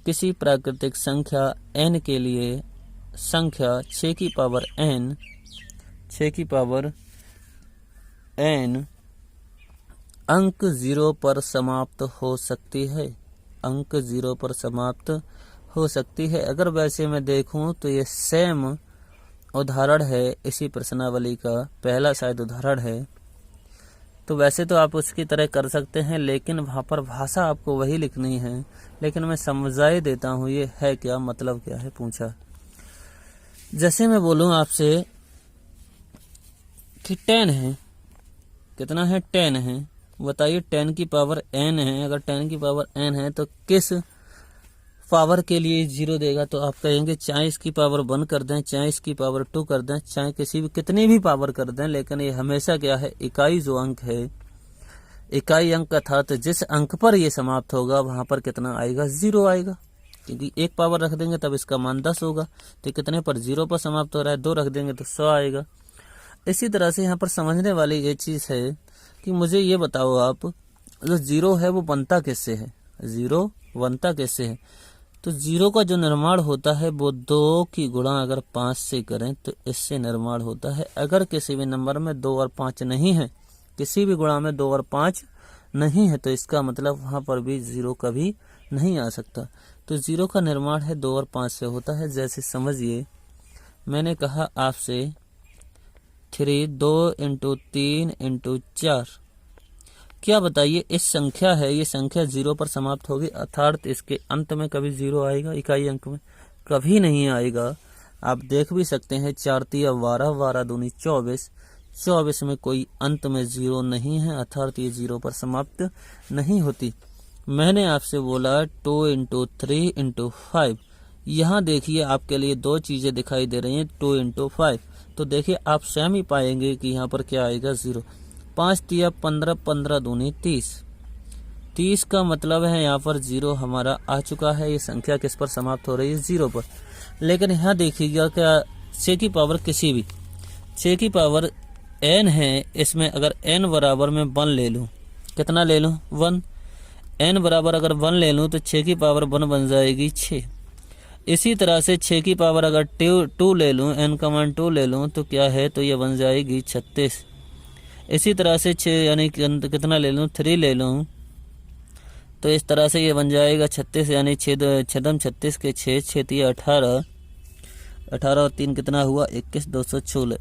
किसी प्राकृतिक संख्या n के लिए संख्या 6 की पावर n अंक 0 पर समाप्त हो सकती है। अंक 0 पर समाप्त हो सकती है। अगर वैसे मैं देखूं तो ये सेम उदाहरण है, इसी प्रश्नावली का पहला शायद उदाहरण है। तो वैसे तो आप उसकी तरह कर सकते हैं, लेकिन वहाँ पर भाषा आपको वही लिखनी है। लेकिन मैं समझाए देता हूँ ये है क्या, मतलब क्या है पूछा। जैसे मैं बोलूँ आपसे कि 10 है, कितना है? 10 है। बताइए 10 की पावर n है। अगर 10 की पावर n है तो किस पावर के लिए 0 देगा? तो आप कहेंगे चाहे इसकी पावर 1 कर दें, चाहे इसकी पावर 2 कर दें, चाहे कितनी भी पावर कर दें, लेकिन ये हमेशा क्या है? इकाई जो अंक है, इकाई अंक अर्थात जिस अंक पर ये समाप्त होगा वहां पर कितना आएगा? 0 आएगा। क्योंकि एक पावर रख देंगे तब इसका मान 10 होगा। तो कितने पर? 0 पर समाप्त हो रहा है। 2 रख देंगे तो 100 आएगा। इसी तरह से यहाँ पर समझने वाली ये चीज है कि मुझे ये बताओ आप, जो 0 है वो बनता किससे है? 0 बनता किससे है? तो 0 का जो निर्माण होता है वो 2 की गुणा अगर 5 से करें तो इससे निर्माण होता है। अगर किसी भी नंबर में 2 और 5 नहीं है, किसी भी गुणा में 2 और 5 नहीं है, तो इसका मतलब वहां पर भी 0 कभी नहीं आ सकता। तो 0 का निर्माण है 2 और 5 से होता है। जैसे समझिए मैंने कहा आपसे 3 2 × 3 × 4, क्या बताइए इस संख्या है, ये संख्या 0 पर समाप्त होगी, अर्थात इसके अंत में कभी 0 आएगा? इकाई अंक में कभी नहीं आएगा। आप देख भी सकते हैं 4 × 12, 12 दूनी 24, 24 में कोई अंत में 0 नहीं है, अर्थात ये 0 पर समाप्त नहीं होती। मैंने आपसे बोला 2 × 3 × 5, यहाँ देखिए आपके लिए दो चीजें दिखाई दे रही हैं, 2 × 5, तो देखिए आप स्वयं ही पाएंगे कि यहाँ पर क्या आएगा? 0। 5 × 15, 15 दूनी 30, 30 का मतलब है यहाँ पर 0 हमारा आ चुका है। ये संख्या किस पर समाप्त हो रही है? 0 पर। लेकिन यहाँ देखिएगा क्या 6 की पावर किसी भी 6 की पावर n है, इसमें अगर n बराबर में 1 ले लूँ, कितना ले लूँ? 1। n बराबर अगर 1 ले लूँ तो 6 की पावर 1 बन जाएगी 6। इसी तरह से 6 की पावर अगर 2 ले लूँ, n का मान 2 ले लूँ तो क्या है? तो ये बन जाएगी 36। इसी तरह से 6 यानी कितना ले लूँ? 3 ले लूँ तो इस तरह से ये बन जाएगा 36, यानी 6 छदम 36 के 6, 6 × 18, 18 और 3 कितना हुआ? 21, 216।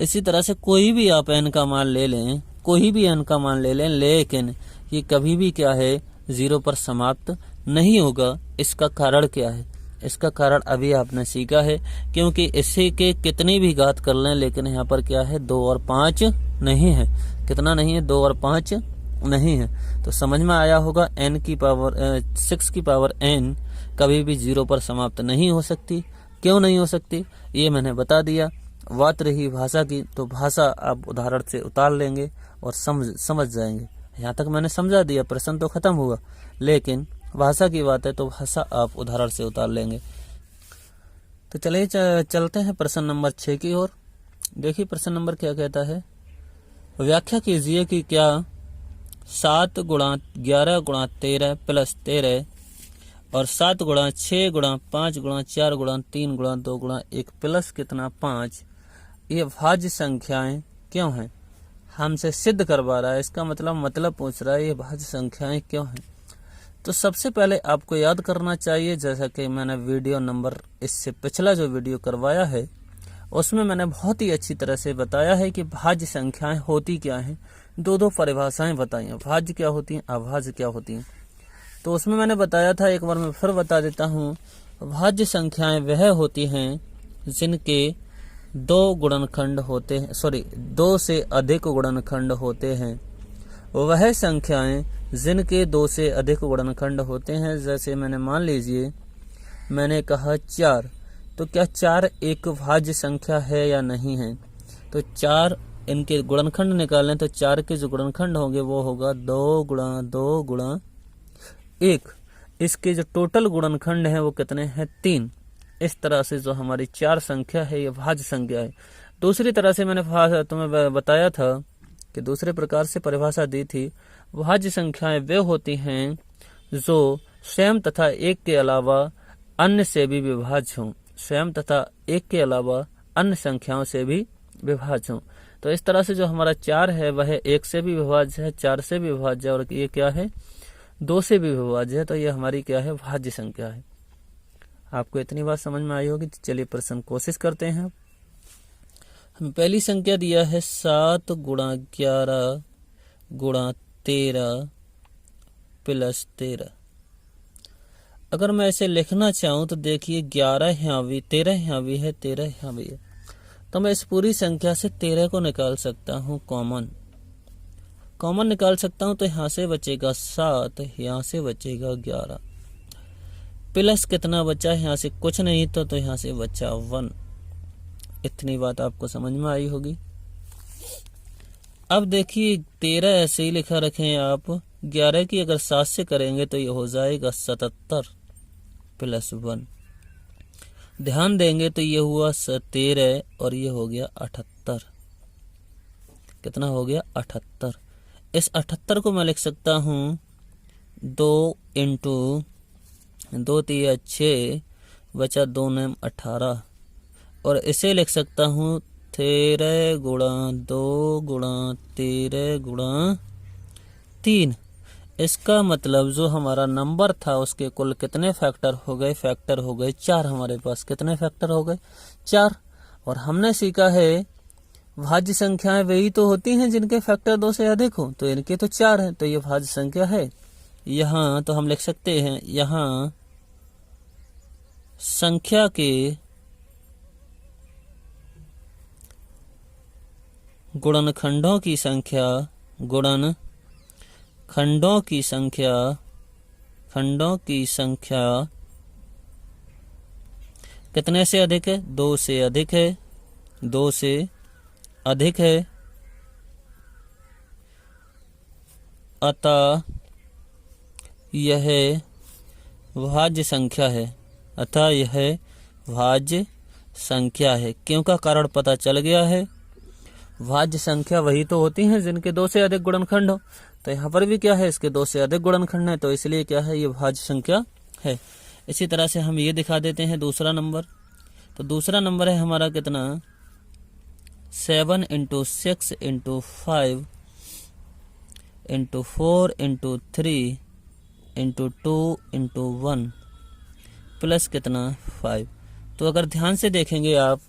इसी तरह से कोई भी आप n का मान ले लें, कोई भी n का मान ले लें, लेकिन ये कभी भी क्या है? 0 पर समाप्त नहीं होगा। इसका कारण क्या है? इसका कारण अभी आपने सीखा है, क्योंकि इससे के कितनी भी घात कर लें, लेकिन यहाँ पर क्या है? 2 और 5 नहीं है। कितना नहीं है? 2 और 5 नहीं है। तो समझ में आया होगा, n की पावर 6 की पावर n कभी भी 0 पर समाप्त नहीं हो सकती। क्यों नहीं हो सकती ये मैंने बता दिया। बात रही भाषा की, तो भाषा आप उदाहरण से उतार लेंगे और समझ जाएंगे। यहाँ तक मैंने समझा दिया, प्रश्न तो खत्म हुआ, लेकिन भाषा की बात है तो भाषा आप उदाहरण से उतार लेंगे। तो चलिए चलते हैं प्रश्न नंबर 6 की ओर। देखिए प्रश्न नंबर क्या कहता है, व्याख्या कीजिए कि क्या 7 × 11 × 13 + 13 और 7 × 6 × 5 × 4 × 3 × 2 × 1 प्लस कितना 5, ये भाज्य संख्याएं क्यों हैं? हमसे सिद्ध करवा रहा है, इसका मतलब पूछ रहा है ये भाज्य संख्याएं क्यों हैं। तो सबसे पहले आपको याद करना चाहिए, जैसा कि मैंने वीडियो नंबर इससे पिछला जो वीडियो करवाया है उसमें मैंने बहुत ही अच्छी तरह से बताया है कि भाज्य संख्याएं होती क्या हैं। दो परिभाषाएं बताई हैं, भाज्य क्या होती हैं, अभाज्य क्या होती हैं। तो उसमें मैंने बताया था, एक बार मैं फिर बता देता हूँ। भाज्य संख्याएं वह होती हैं जिनके 2 गुणनखंड होते हैं, 2 से अधिक गुणनखंड होते हैं। वह संख्याएं जिनके 2 से अधिक गुणनखंड होते हैं, जैसे मैंने मान लीजिए मैंने कहा 4, तो क्या 4 एक भाज्य संख्या है या नहीं है? तो 4 इनके गुणनखंड निकालें तो 4 के जो गुणनखंड होंगे वो होगा 2 × 2 × 1। इसके जो टोटल गुणनखंड है वो कितने हैं? 3। इस तरह से जो हमारी 4 संख्या है ये भाज्य संख्या है। दूसरी तरह से मैंने तुम्हें बताया था कि दूसरे प्रकार से परिभाषा दी थी, भाज्य संख्याएं वे होती हैं जो स्वयं तथा एक के अलावा अन्य से भी विभाज्य हों, स्वयं तथा एक के अलावा अन्य संख्याओं से भी विभाज्य हों। तो इस तरह से जो हमारा 4 है वह 1 से भी विभाज्य है, 4 से भी विभाज्य है, और ये क्या है? 2 से भी विभाज्य है। तो ये हमारी क्या है? भाज्य संख्या है। आपको इतनी बात समझ में आई होगी। चलिए प्रश्न कोशिश करते हैं। हम पहली संख्या दिया है 7 × 11 × 13 + 13। अगर मैं इसे लिखना चाहूं तो देखिए 11 यहाँ भी, 13 यहाँ भी है, 13 यहाँ भी है, तो मैं इस पूरी संख्या से 13 को निकाल सकता हूँ, कॉमन निकाल सकता हूँ। तो यहाँ से बचेगा 7, यहाँ से बचेगा 11, प्लस कितना बचा? यहाँ से कुछ नहीं तो यहाँ से बचा 1। इतनी बात आपको समझ में आई होगी। अब देखिए 13 ऐसे ही लिखा रखें आप, 11 की अगर 7 से करेंगे तो ये हो जाएगा 77 + 1। ध्यान देंगे तो ये हुआ 13 और ये हो गया 78। कितना हो गया? 78। इस 78 को मैं लिख सकता हूँ 2 × 2 × 6 बचा 2 9 18, और इसे लिख सकता हूँ 13 × 2 × 13 × 3। इसका मतलब जो हमारा नंबर था उसके कुल कितने फैक्टर हो गए? फैक्टर हो गए 4। हमारे पास कितने फैक्टर हो गए? 4। और हमने सीखा है भाज्य संख्याएं वही तो होती हैं जिनके फैक्टर 2 से अधिक हो, तो इनके तो 4 हैं, तो ये भाज्य संख्या है। यहाँ तो हम लिख सकते हैं, यहाँ संख्या के गुणनखंडों की संख्या, गुणनखंडों की संख्या, खंडों की संख्या कितने से अधिक है? 2 से अधिक है, 2 से अधिक है। अतः यह भाज्य संख्या है, अतः यह भाज्य संख्या है। क्यों का कारण पता चल गया है। भाज्य संख्या वही तो होती हैं जिनके 2 से अधिक गुणनखंड हो, तो यहाँ पर भी क्या है, इसके 2 से अधिक गुणनखंड है, तो इसलिए क्या है, ये भाज्य संख्या है। इसी तरह से हम ये दिखा देते हैं दूसरा नंबर। तो दूसरा नंबर है हमारा कितना, 7 × 6 × 5 × 4 × 3 × 2 × 1 प्लस कितना 5। तो अगर ध्यान से देखेंगे आप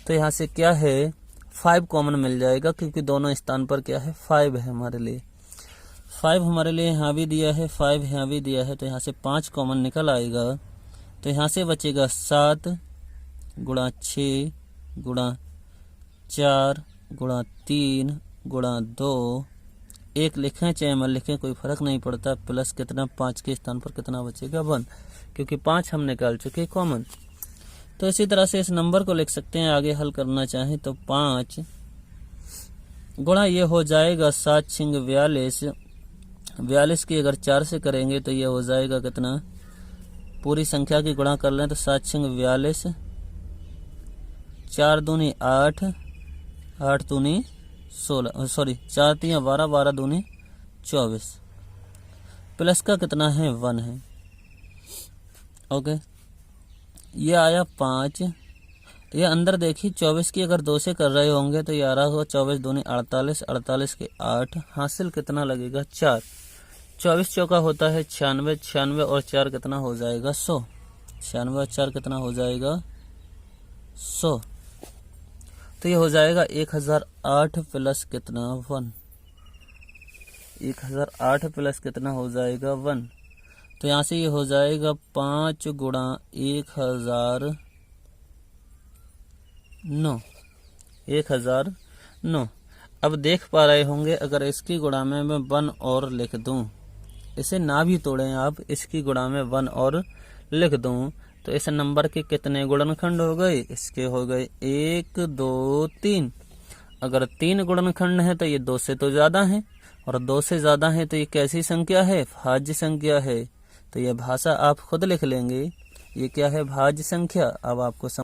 तो यहाँ से क्या है, 5 कॉमन मिल जाएगा, क्योंकि दोनों स्थान पर क्या है, 5 है हमारे लिए। 5 हमारे लिए यहाँ भी दिया है, 5 यहाँ भी दिया है, तो यहाँ से 5 कॉमन निकल आएगा। तो यहाँ से बचेगा 7 × 6 × 4 × 3 × 2, 1 लिखें चाहे मत लिखें कोई फर्क नहीं पड़ता, प्लस कितना 5 के स्थान पर कितना बचेगा 1, क्योंकि 5 हम निकाल चुके कॉमन। तो इसी तरह से इस नंबर को लिख सकते हैं, आगे हल करना चाहें तो 5 गुणा ये हो जाएगा 7 × 6 = 42, 42 की अगर 4 से करेंगे तो ये हो जाएगा कितना, पूरी संख्या की गुणा कर लें तो 7 × 6 = 42, 4 दूनी 8, 8 दूनी 16, सॉरी 4 × 3 = 12, 12 दूनी 24, प्लस का कितना है 1 है। ओके, ये आया 5। ये अंदर देखिए 24 की अगर 2 से कर रहे होंगे तो ये आ रहा होगा 24 दूनी 48, 48 के 8, हासिल कितना लगेगा 4, 24 चौका होता है 96, 96 और 4 कितना हो जाएगा 100, 96 और 4 कितना हो जाएगा 100। तो ये हो जाएगा 1008 प्लस कितना 1, 1008 प्लस कितना हो जाएगा 1। तो यहाँ से ये हो जाएगा 5 × 1009, 1009। अब देख पा रहे होंगे अगर इसकी गुणा में मैं 1 और लिख दूं, इसे ना भी तोड़ें आप, इसकी गुणा में 1 और लिख दूं तो इस नंबर के कितने गुणनखंड हो गए, इसके हो गए 1 2 3। अगर 3 गुणनखंड है तो ये 2 से तो ज्यादा है, और 2 से ज्यादा है तो ये कैसी संख्या है, भाज्य संख्या है। तो ये भाषा आप खुद लिख लेंगे, ये क्या है, भाज्य संख्या। अब आपको